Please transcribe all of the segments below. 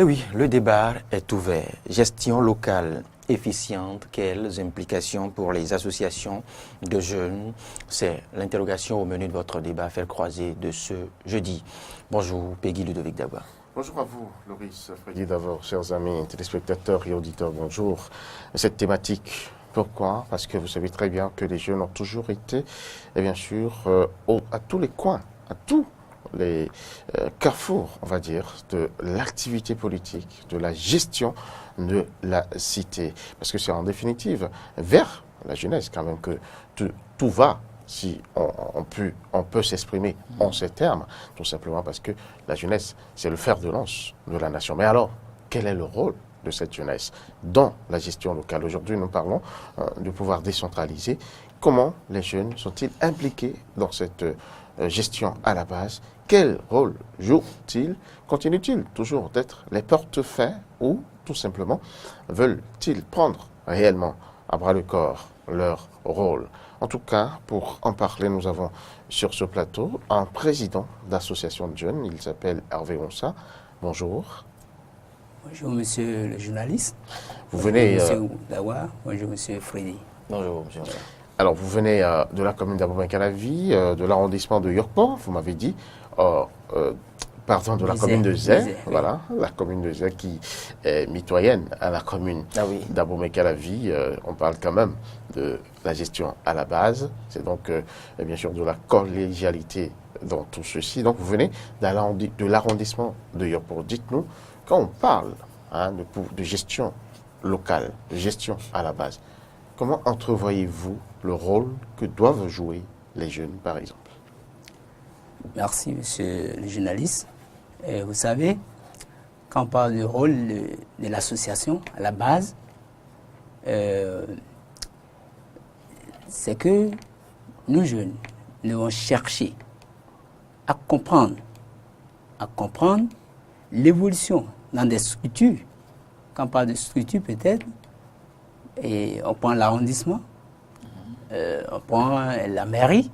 oui, le débat est ouvert. Gestion locale efficiente, quelles implications pour les associations de jeunes? C'est l'interrogation au menu de votre débat Faire croiser de ce jeudi. Bonjour, Peggy Ludovic Dawa. Bonjour à vous, Loris Freddy d'abord, chers amis téléspectateurs et auditeurs, bonjour. Cette thématique, pourquoi? Parce que vous savez très bien que les jeunes ont toujours été, et bien sûr, à tous les coins, à tous les carrefours, on va dire, de l'activité politique, de la gestion de la cité. Parce que c'est en définitive vers la jeunesse quand même que tout va, si on peut s'exprimer en ces termes, tout simplement parce que la jeunesse, c'est le fer de lance de la nation. Mais alors, quel est le rôle de cette jeunesse dans la gestion locale? Aujourd'hui, nous parlons du pouvoir décentralisé. Comment les jeunes sont-ils impliqués dans cette gestion à la base? Quel rôle jouent-ils? Continuent-ils toujours d'être les portefeuilles ou tout simplement veulent-ils prendre réellement à bras le corps leur rôle? En tout cas, pour en parler, nous avons sur ce plateau un président d'association de jeunes. Il s'appelle Hervé Onsa. Bonjour. Bonjour, monsieur le journaliste. Vous venez... Monsieur Dawa. Bonjour, monsieur Freddy. Bonjour, monsieur. Alors, vous venez de la commune d'Abomey-Calavi, de l'arrondissement de Yokpo, vous m'avez dit. Pardon, de la commune de Zé, voilà, la commune de Zé qui est mitoyenne à la commune d'Abomey-Calavi. On parle quand même de la gestion à la base, c'est donc bien sûr de la collégialité dans tout ceci. Donc vous venez de l'arrondissement de Yoppo. Dites-nous, quand on parle de gestion locale, de gestion à la base, comment entrevoyez-vous le rôle que doivent jouer les jeunes, par exemple? Merci, monsieur le journaliste. Vous savez, quand on parle du rôle de l'association à la base, c'est que nous jeunes, nous devons chercher à comprendre l'évolution dans des structures. Quand on parle de structures, peut-être, et on prend l'arrondissement, on prend la mairie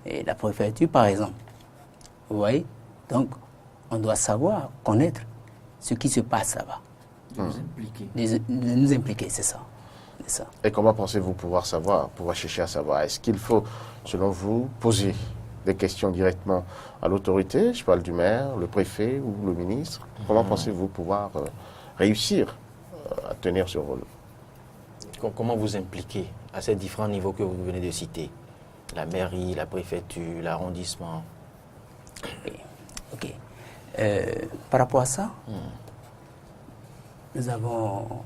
et la préfecture, par exemple. Vous voyez? Donc, on doit savoir, connaître ce qui se passe là-bas. Nous impliquer, c'est ça. Et comment pensez-vous pouvoir chercher à savoir? Est-ce qu'il faut, selon vous, poser des questions directement à l'autorité? Je parle du maire, le préfet ou le ministre. Comment pensez-vous pouvoir réussir à tenir ce rôle? Comment vous impliquez à ces différents niveaux que vous venez de citer? La mairie, la préfecture, l'arrondissement. Ok. Par rapport à ça, nous avons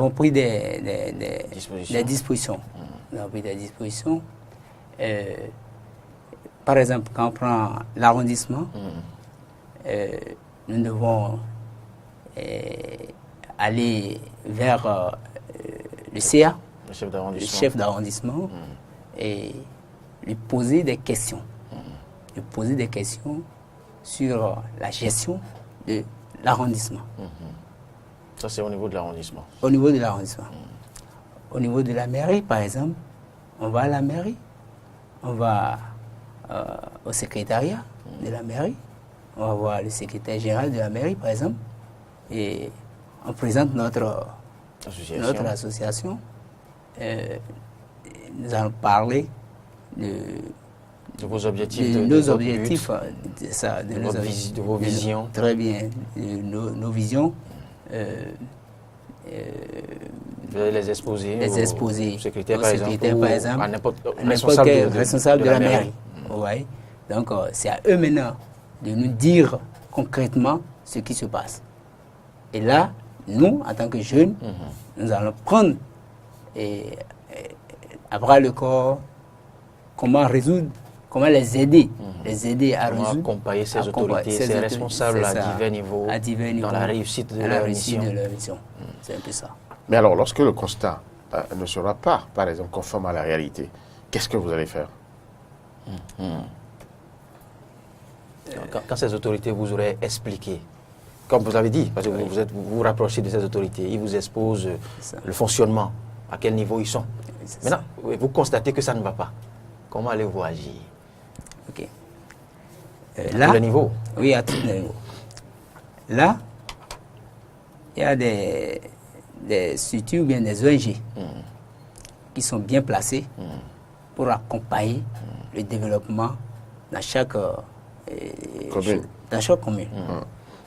pris des dispositions. Nous avons pris des dispositions. Par exemple, quand on prend l'arrondissement, nous devons aller vers le CA, le chef d'arrondissement, et lui poser des questions. Lui poser des questions sur la gestion de l'arrondissement. Ça, c'est au niveau de l'arrondissement. Au niveau de l'arrondissement. Au niveau de la mairie, par exemple, on va à la mairie, on va au secrétariat de la mairie, on va voir le secrétaire général de la mairie, par exemple, et on présente notre association. Nous allons parler de vos objectifs, de nos objectifs, de vos visions. Très bien, nos visions. Vous allez les exposer. Au secrétaire, par exemple, à n'importe quel responsable de la mairie. Ouais. Donc, c'est à eux maintenant de nous dire concrètement ce qui se passe. Et là, nous, en tant que jeunes, nous allons prendre à bras le corps comment résoudre, comment les aider à résoudre. Comment accompagner ces autorités, ces responsables à divers niveaux dans la réussite de leur mission. C'est un peu ça. Mais alors, lorsque le constat ne sera pas, par exemple, conforme à la réalité, qu'est-ce que vous allez faire? Quand ces autorités vous auraient expliqué, comme vous avez dit, parce que vous vous rapprochez de ces autorités, ils vous exposent le fonctionnement, à quel niveau ils sont. Maintenant, vous constatez que ça ne va pas. Comment allez-vous agir? Ok. À tous les niveaux. Oui, à tous les niveaux. Là, il y a des structures ou bien des ONG qui sont bien placées pour accompagner le développement dans chaque commune.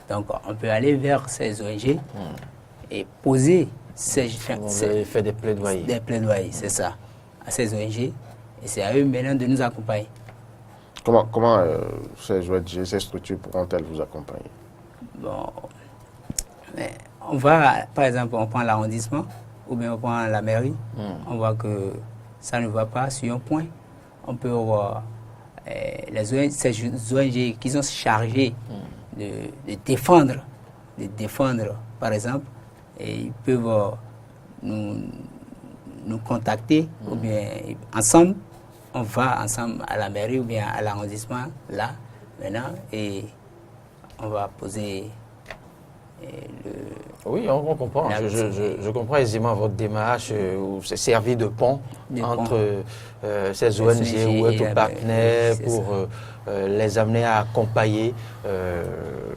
Donc, on peut aller vers ces ONG et poser Vous avez fait des plaidoyers. Des plaidoyers, c'est ça, à ces ONG. Et c'est à eux maintenant de nous accompagner. Comment ces ONG, ces structures pourront-elles vous accompagner? Bon, mais on va, par exemple, on prend l'arrondissement ou bien on prend la mairie, on voit que ça ne va pas sur un point. On peut voir les ONG, ces ONG qui sont chargées de défendre, par exemple, et ils peuvent nous contacter ou bien ensemble, on va ensemble à la mairie ou bien à l'arrondissement, là, maintenant, et on va poser Oui, on comprend. Je comprends aisément votre démarche, c'est servir de pont entre ces ONG ou autres partenaires pour les amener à accompagner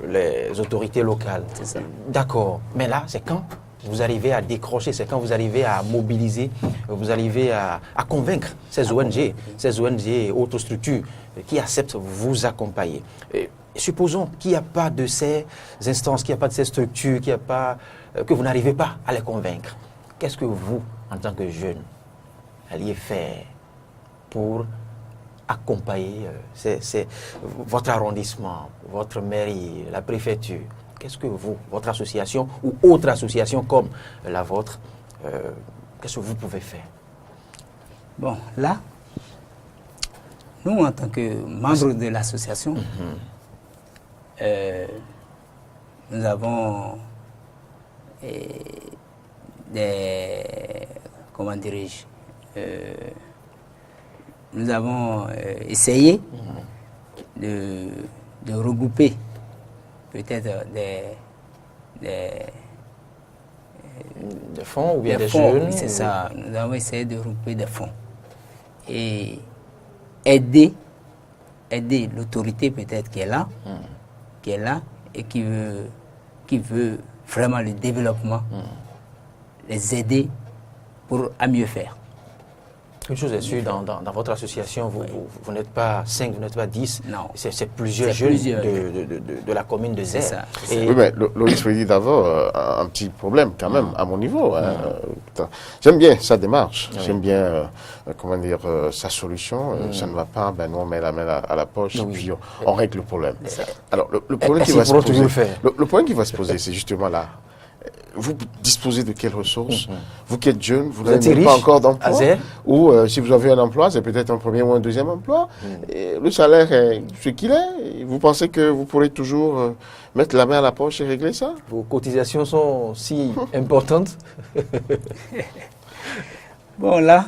les autorités locales. D'accord. Mais là, c'est quand vous arrivez à décrocher, c'est quand vous arrivez à mobiliser, vous arrivez à convaincre ces ONG et autres structures qui acceptent de vous accompagner. Supposons qu'il n'y a pas de ces instances, qu'il n'y a pas de ces structures, que vous n'arrivez pas à les convaincre. Qu'est-ce que vous, en tant que jeune, alliez faire pour accompagner votre arrondissement, votre mairie, la préfecture? Qu'est-ce que vous, votre association ou autre association comme la vôtre, qu'est-ce que vous pouvez faire? Bon, là, nous, en tant que membres de l'association, nous avons comment dirais-je, nous avons essayé de regrouper peut-être des fonds ou bien des fonds, jeunes. Oui, c'est ça. Nous avons essayé de regrouper des fonds et aider l'autorité peut-être qui est là et qui veut vraiment le développement, les aider pour à mieux faire. Une chose est sûre, dans votre association, vous n'êtes pas 5, vous n'êtes pas 10, c'est plusieurs jeunes de la commune de Zère. Oui, mais Loïs Freddy d'abord, un petit problème quand même à mon niveau. J'aime bien sa démarche, j'aime bien sa solution. Ça ne va pas, nous on met la main à la poche et puis on règle le problème. Alors le problème qui va se poser, c'est justement là. Vous disposez de quelles ressources? Vous qui êtes jeune, vous n'avez pas encore d'emploi. Ou si vous avez un emploi, c'est peut-être un premier ou un deuxième emploi. Et le salaire est ce qu'il est. Vous pensez que vous pourrez toujours mettre la main à la poche et régler ça? Vos cotisations sont si importantes. Bon, là,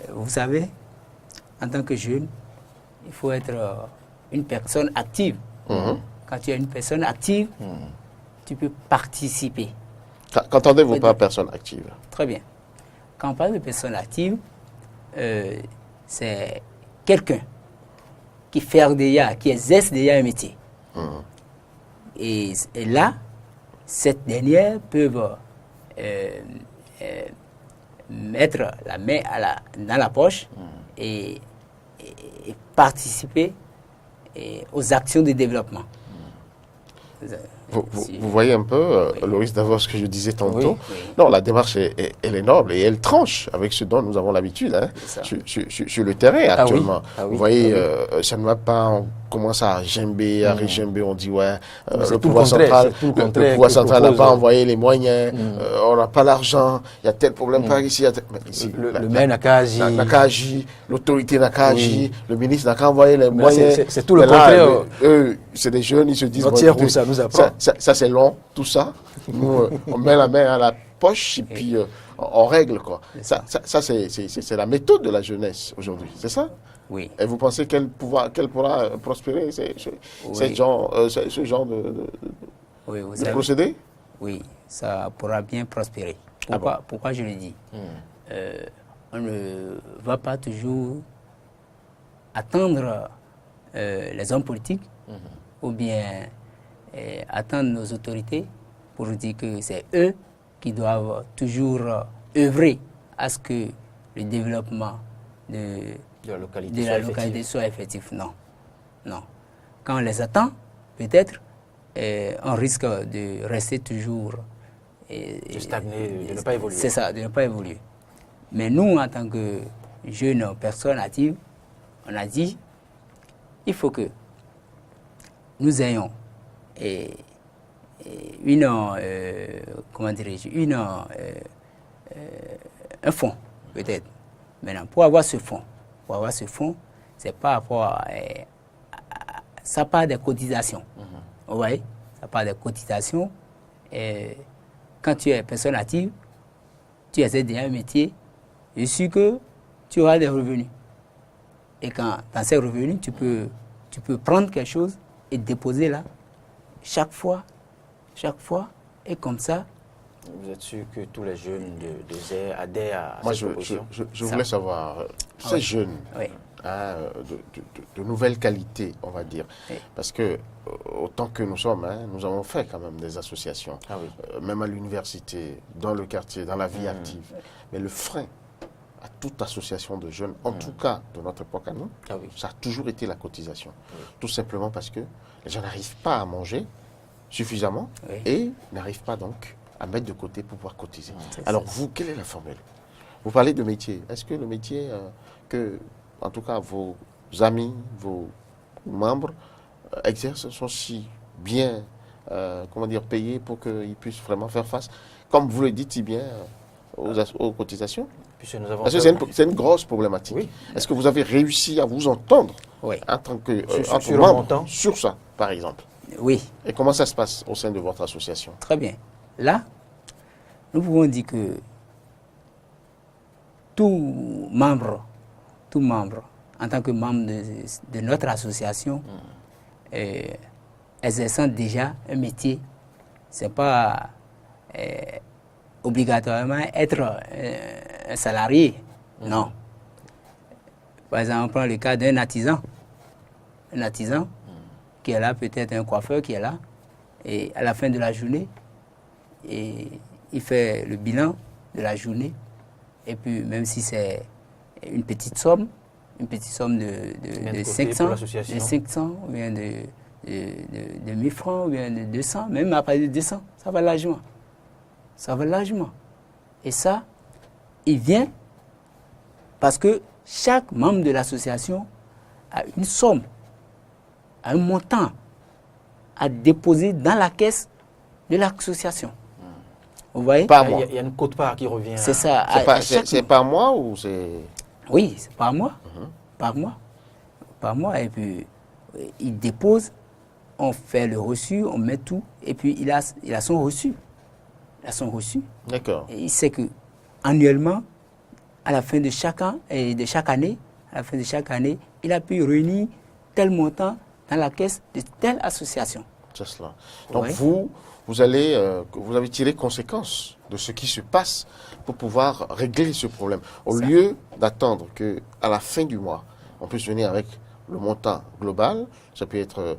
vous savez, en tant que jeune, il faut être une personne active. Quand tu es une personne active, tu peux participer. Qu'entendez-vous par personne active? Très bien. Quand on parle de personne active, c'est quelqu'un qui exerce déjà un métier. Et là, cette dernière peut mettre la main dans la poche et participer aux actions de développement. Vous voyez un peu, Loïs, d'abord ce que je disais tantôt. Non, la démarche, elle est noble et elle tranche avec ce dont nous avons l'habitude sur le terrain actuellement. Vous voyez, ça ne va pas, on commence à gember, à régimber, on dit le pouvoir central n'a pas envoyé les moyens, on n'a pas l'argent, il y a tel problème par ici. Le maire n'a qu'à agir. L'autorité n'a qu'à agir, le ministre n'a qu'à envoyer les moyens. C'est tout le contraire. C'est des jeunes, ils se disent... ça nous apprend. Ça c'est long, tout ça. Nous, on met la main à la poche et puis on règle, quoi. Ça c'est la méthode de la jeunesse aujourd'hui, c'est ça? Oui. Et vous pensez qu'elle pourra prospérer, ce genre de procédé? Oui, ça pourra bien prospérer. Pourquoi je le dis? On ne va pas toujours attendre les hommes politiques ou bien attendre nos autorités pour dire que c'est eux qui doivent toujours œuvrer à ce que le développement de la localité soit effectif. Non, non. Quand on les attend, peut-être, on risque de rester toujours... de stagner, de ne pas évoluer. C'est ça, de ne pas évoluer. Mais nous, en tant que jeunes personnes actives, on a dit, il faut que nous ayons un fonds, peut-être. Maintenant, pour avoir ce fonds, c'est par rapport ça part des cotisations. Vous voyez, ça part des cotisations. Quand tu es personne active, tu essaies déjà un métier, je suis que tu auras des revenus. Et quand dans ces revenus, tu peux prendre quelque chose et déposer là, chaque fois, et comme ça. Vous êtes sûr que tous les jeunes de ZER adhèrent à Moi, cette proposition? je voulais savoir, ces jeunes, de nouvelles qualités, on va dire, parce que autant que nous sommes, nous avons fait quand même des associations, même à l'université, dans le quartier, dans la vie active. Mais le frein à toute association de jeunes, en tout cas de notre époque à nous, ça a toujours été la cotisation. Tout simplement parce que les gens n'arrivent pas à manger suffisamment et n'arrivent pas donc à mettre de côté pour pouvoir cotiser. Alors vous, quelle est la formule? Vous parlez de métier. Est-ce que le métier que, en tout cas, vos amis, vos membres exercent sont si bien payés pour qu'ils puissent vraiment faire face, comme vous le dites si bien, aux cotisations? Parce que c'est une grosse problématique. Oui. Est-ce que vous avez réussi à vous entendre en tant que membre sur ça, par exemple? Oui. Et comment ça se passe au sein de votre association? Très bien. Là, nous pouvons dire que tout membre, en tant que membre de notre association, exerçant déjà un métier, ce n'est pas obligatoirement être un salarié. Non. Par exemple, on prend le cas d'un artisan. Un artisan qui est là, peut-être un coiffeur qui est là, et à la fin de la journée, et il fait le bilan de la journée. Et puis, même si c'est une petite somme de 500, ou bien de 1000 francs, ou bien de 200, même après de 200, ça va largement. Ça va largement. Et ça, il vient parce que chaque membre de l'association a une somme, a un montant à déposer dans la caisse de l'association. Vous voyez? Il y a une quote-part qui revient. C'est ça. C'est par mois ou c'est... Oui, c'est par mois. Par mois. Et puis, il dépose, on fait le reçu, on met tout, et puis il a son reçu. Il a son reçu. D'accord. Et il sait que annuellement, à la fin de chaque année, il a pu réunir tel montant dans la caisse de telle association. C'est cela. Donc vous avez tiré conséquence de ce qui se passe pour pouvoir régler ce problème. Au lieu d'attendre qu'à la fin du mois, on puisse venir avec le montant global, ça peut être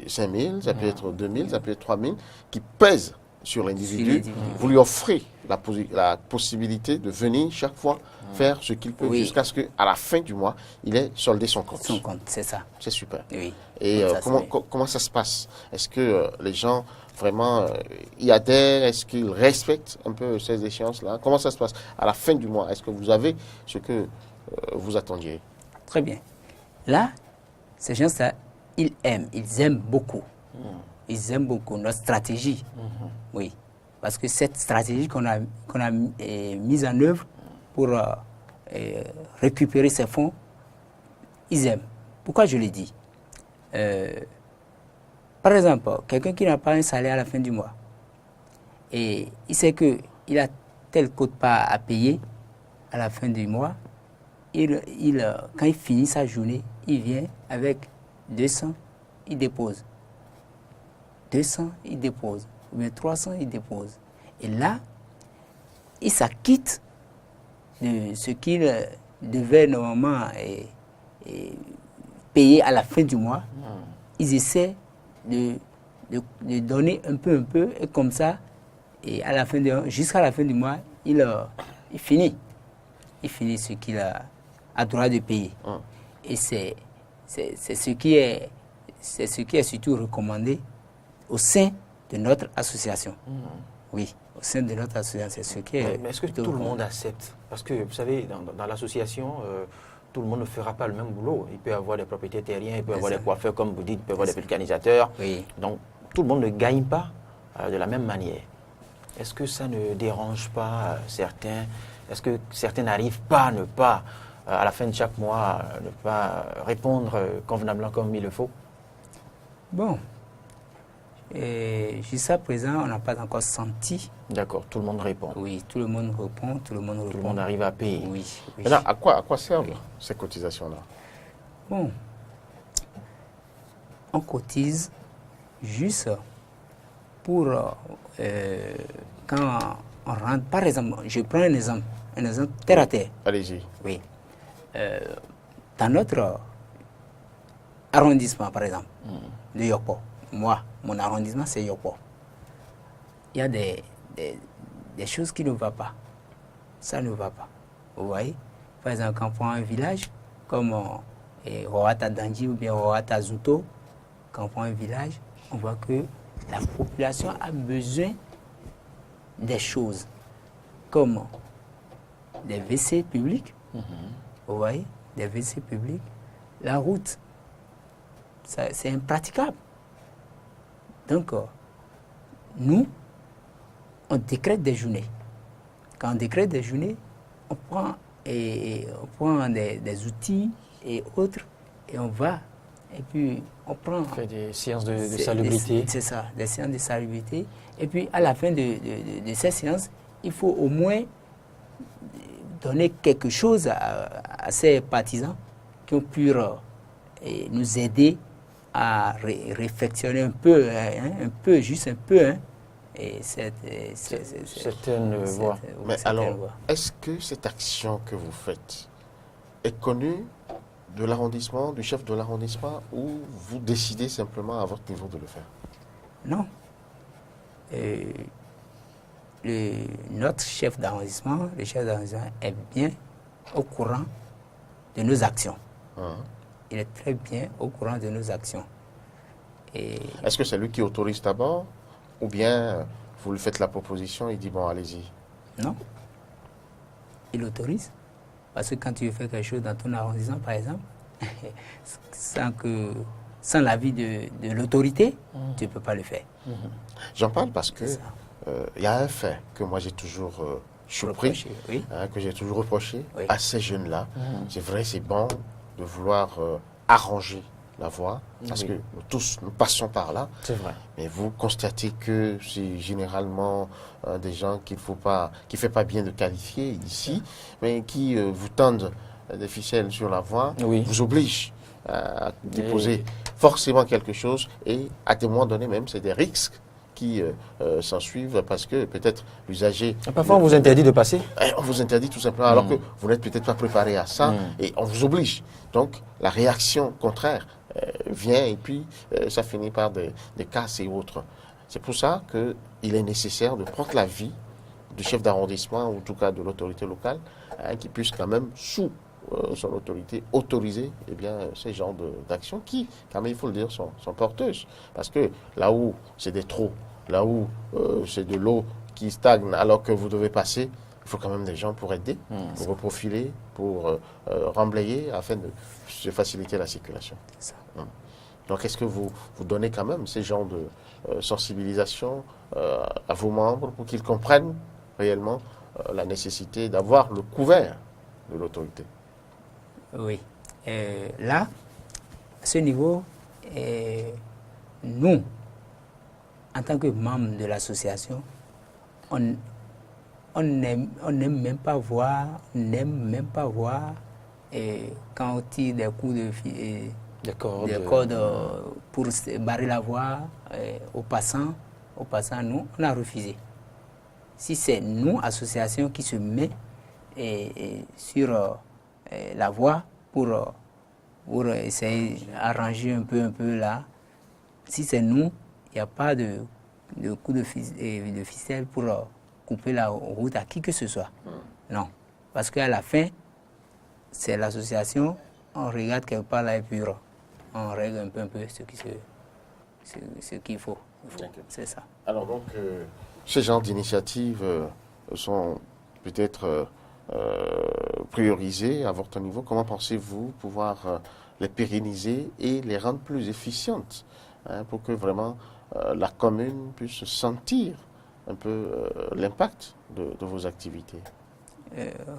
5 000, ça peut être 2 000, ça peut être 3 000, qui pèse sur l'individu. Vous lui offrez la possibilité de venir chaque fois faire ce qu'il peut jusqu'à ce qu'à la fin du mois, il ait soldé son compte. Son compte, c'est ça. C'est super. Oui. Et comment ça se passe? Est-ce que les gens vraiment y adhèrent? Est-ce qu'ils respectent un peu ces échéances-là? Comment ça se passe à la fin du mois? Est-ce que vous avez ce que vous attendiez? Très bien. Là, ces gens-là, ils aiment beaucoup. Ils aiment beaucoup notre stratégie. Oui. Parce que cette stratégie qu'on a mise en œuvre pour récupérer ces fonds, ils aiment. Pourquoi je le dis? Par exemple, quelqu'un qui n'a pas un salaire à la fin du mois et il sait qu'il a telle quote-part à payer à la fin du mois, quand il finit sa journée, il vient avec 200, il dépose. 200, il dépose. Ou bien 300, il dépose. Et là, il s'acquitte de ce qu'il devait normalement payer à la fin du mois, ils essaient de donner un peu, et comme ça, et jusqu'à la fin du mois, il finit. Il finit ce qu'il a droit de payer. Et c'est ce qui est surtout recommandé au sein de notre association. Oui, au sein de notre association, c'est ce qui est... Mais est-ce que tout le monde accepte? Parce que, vous savez, dans l'association, tout le monde ne fera pas le même boulot. Il peut y avoir des propriétaires terriens, il peut y avoir des coiffeurs, comme vous dites, il peut y avoir des vulcanisateurs. Oui. Donc, tout le monde ne gagne pas de la même manière. Est-ce que ça ne dérange pas certains? Est-ce que certains n'arrivent pas à ne pas, à la fin de chaque mois, ne pas répondre convenablement comme il le faut? Bon, jusqu'à présent, on n'a pas encore senti. D'accord, tout le monde répond. Oui, tout le monde répond, tout le monde arrive à payer. Oui. Maintenant, à quoi servent ces cotisations-là? Bon, on cotise juste pour quand on rentre. Par exemple, je prends un exemple terre à terre. Allez-y. Oui. Dans notre arrondissement, par exemple, de Yokpo, mon arrondissement, c'est Yokpo. Il y a des choses qui ne vont pas. Ça ne va pas. Vous voyez? Par exemple, quand on prend un village comme Roata Danji ou bien Roata Zouto, quand on prend un village, on voit que la population a besoin des choses comme des WC publics, vous voyez, des WC publics, la route, c'est impraticable. Donc, nous, on décrète des journées. Quand on décrète des journées, on prend des outils et autres, et on va, et puis on prend... On fait des séances de salubrité. C'est ça, des séances de salubrité. Et puis, à la fin de ces séances, il faut au moins donner quelque chose à ces partisans qui ont pu nous aider à réflexionner un peu, juste un peu, et certaines voies. Mais alors, est-ce que cette action que vous faites est connue de l'arrondissement, du chef de l'arrondissement, ou vous décidez simplement à votre niveau de le faire? Non. Notre chef d'arrondissement, le chef d'arrondissement est bien au courant de nos actions. Il est très bien au courant de nos actions. Est-ce que c'est lui qui autorise d'abord, ou bien vous lui faites la proposition, il dit bon, allez-y? Non. Il autorise. Parce que quand tu fais quelque chose dans ton arrondissement, par exemple, sans l'avis de l'autorité, tu ne peux pas le faire. J'en parle parce que il y a un fait que moi j'ai toujours surpris, que j'ai toujours reproché à ces jeunes-là. C'est vrai, c'est bon de vouloir arranger la voie, parce que nous tous, nous passons par là. C'est vrai. Mais vous constatez que c'est généralement des gens qu'il faut pas, qui ne fait pas bien de qualifier ici, mais qui vous tendent des ficelles sur la voie, vous obligent à déposer forcément quelque chose, et à des moments donnés même, c'est des risques qui s'en suivent, parce que peut-être l'usager... Parfois, on vous interdit de passer. On vous interdit tout simplement, alors que vous n'êtes peut-être pas préparé à ça, et on vous oblige. Donc, la réaction contraire vient, et puis ça finit par des casses et autres. C'est pour ça qu'il est nécessaire de prendre l'avis du chef d'arrondissement, ou en tout cas de l'autorité locale, qui puisse quand même, sous son autorité, autoriser ces genres d'actions qui, quand même, il faut le dire, sont porteuses. Parce que là où c'est des trous, là où c'est de l'eau qui stagne alors que vous devez passer, il faut quand même des gens pour aider, pour reprofiler, pour remblayer, afin de faciliter la circulation. Donc, est-ce que vous donnez quand même ces genres de sensibilisation à vos membres pour qu'ils comprennent réellement la nécessité d'avoir le couvert de l'autorité? Oui. Là, à ce niveau, nous, en tant que membres de l'association, on n'aime même pas voir, quand on tire des coups de corde pour barrer la voie aux passants, nous, on a refusé. Si c'est nous, association, qui se met sur la voie pour pour essayer d'arranger un peu là. Si c'est nous, il n'y a pas de coup de ficelle pour couper la route à qui que ce soit. Non. Parce qu'à la fin, c'est l'association, on regarde quelque part là et puis on règle un peu ce qu'il faut. C'est ça. Alors donc, ces genres d'initiatives sont peut-être priorisées à votre niveau. Comment pensez-vous pouvoir les pérenniser et les rendre plus efficientes pour que vraiment la commune puisse sentir un peu l'impact de vos activités?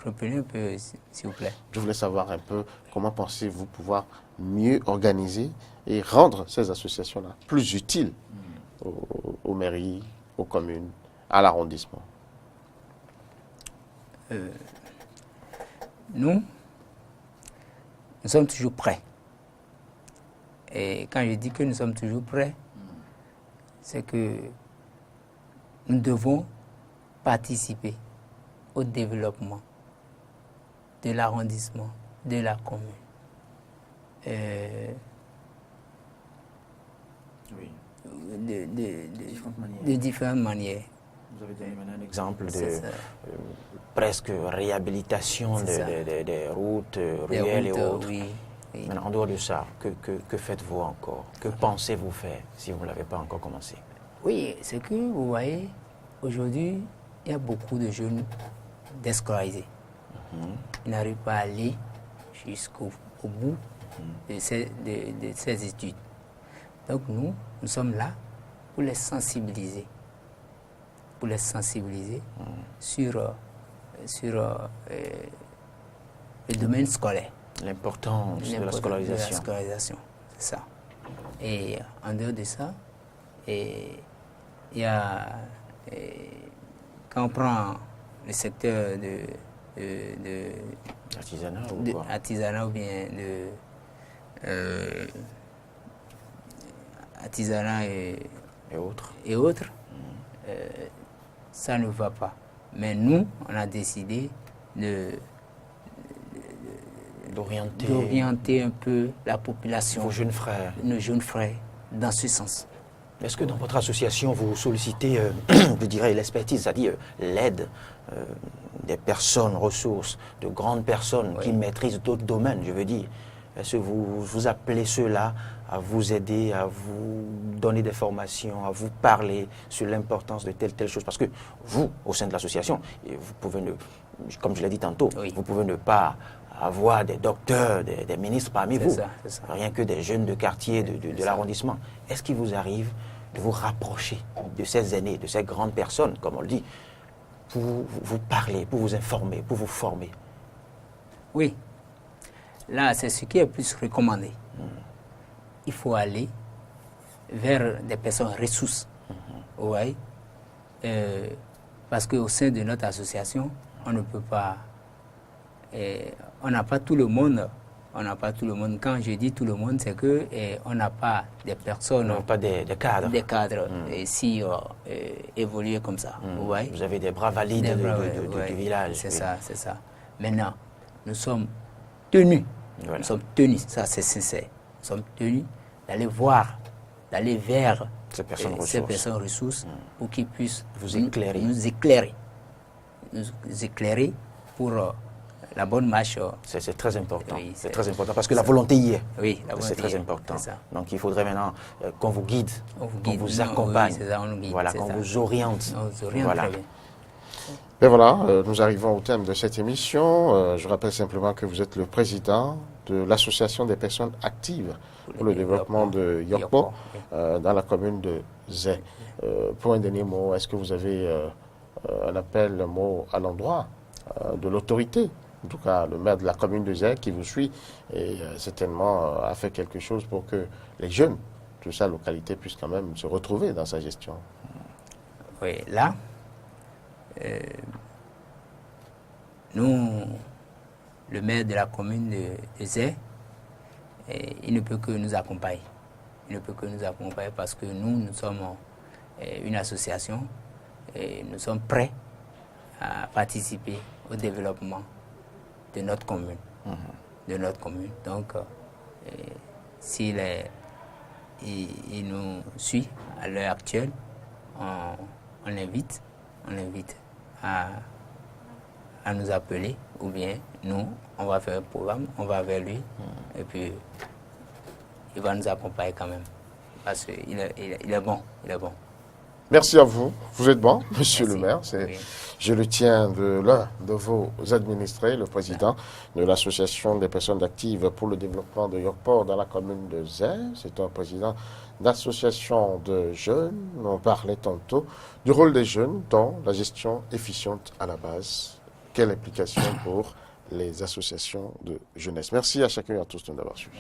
Reprenez un peu, s'il vous plaît. Je voulais savoir un peu comment pensez-vous pouvoir mieux organiser et rendre ces associations-là plus utiles aux mairies, aux communes, à l'arrondissement. Nous sommes toujours prêts. Et quand je dis que nous sommes toujours prêts, c'est que nous devons participer au développement de l'arrondissement, de la commune. Oui. De différentes manières. Vous avez donné maintenant un exemple de presque réhabilitation des routes, ruelles et autres. Oui. Maintenant, en dehors de ça, que faites-vous encore? Que pensez-vous faire si vous ne l'avez pas encore commencé? Oui, c'est que vous voyez, aujourd'hui, il y a beaucoup de jeunes déscolarisés. Ils n'arrivent pas à aller jusqu'au bout de ces études. Donc nous sommes là pour les sensibiliser. Sur le domaine scolaire. L'importance de la scolarisation. De la scolarisation, c'est ça. Et en dehors de ça, il y a, quand on prend le secteur de artisanat ou bien artisanat et autres, ça ne va pas. Mais nous, on a décidé d'orienter un peu la population, nos jeunes frères, dans ce sens. Est-ce que dans votre association, vous sollicitez, je dirais, l'expertise, c'est-à-dire l'aide des personnes ressources, de grandes personnes qui maîtrisent d'autres domaines, je veux dire? Est-ce que vous appelez ceux-là à vous aider, à vous donner des formations, à vous parler sur l'importance de telle chose? Parce que vous, au sein de l'association, vous pouvez comme je l'ai dit tantôt, vous pouvez ne pas avoir des docteurs, des ministres parmi vous, rien que des jeunes de quartier, de l'arrondissement. Est-ce qu'il vous arrive de vous rapprocher de ces aînés, de ces grandes personnes, comme on le dit, pour vous parler, pour vous informer, pour vous former? Oui. Là, c'est ce qui est plus recommandé. Il faut aller vers des personnes ressources. Oui. Parce qu'au sein de notre association, on ne peut pas... on n'a pas tout le monde. On n'a pas tout le monde. Quand je dis tout le monde, c'est que on n'a pas des personnes... Non, pas des cadres. Des cadres si évolués comme ça. Vous avez des bras valides du village. C'est ça, c'est ça. Maintenant, nous sommes tenus. Voilà. Nous sommes tenus, ça c'est sincère. Nous sommes tenus d'aller voir, d'aller vers ces personnes ressources pour qu'ils puissent nous éclairer pour la bonne marche. C'est très important. Oui, c'est très important parce que la volonté y est. Oui, c'est très important. Donc il faudrait maintenant qu'on vous guide, qu'on vous accompagne, qu'on vous oriente. Voilà. Très bien. Et voilà, nous arrivons au thème de cette émission. Je rappelle simplement que vous êtes le président de l'association des personnes actives pour le développement de Yokpo dans la commune de Zé. Pour un dernier mot, est-ce que vous avez un appel, un mot à l'endroit de l'autorité, en tout cas le maire de la commune de Zé qui vous suit et certainement a fait quelque chose pour que les jeunes de sa localité puissent quand même se retrouver dans sa gestion? Oui, là, nous, le maire de la commune de Zé, il ne peut que nous accompagner. Il ne peut que nous accompagner parce que nous sommes une association et nous sommes prêts à participer au développement de notre commune. Donc, s'il il nous suit à l'heure actuelle, on l'invite à nous appeler, ou bien nous, on va faire un programme, on va vers lui, et puis il va nous accompagner quand même, parce qu'il est bon, il est bon. Merci à vous. Vous êtes bon, monsieur Merci. le maire. Oui. Je le tiens de l'un de vos administrés, le président de l'association des personnes actives pour le développement de Yorkport dans la commune de Zay. C'est un président d'association de jeunes. On parlait tantôt du rôle des jeunes dans la gestion efficiente à la base. Quelle implication pour les associations de jeunesse. Merci à chacun et à tous de nous avoir suivis.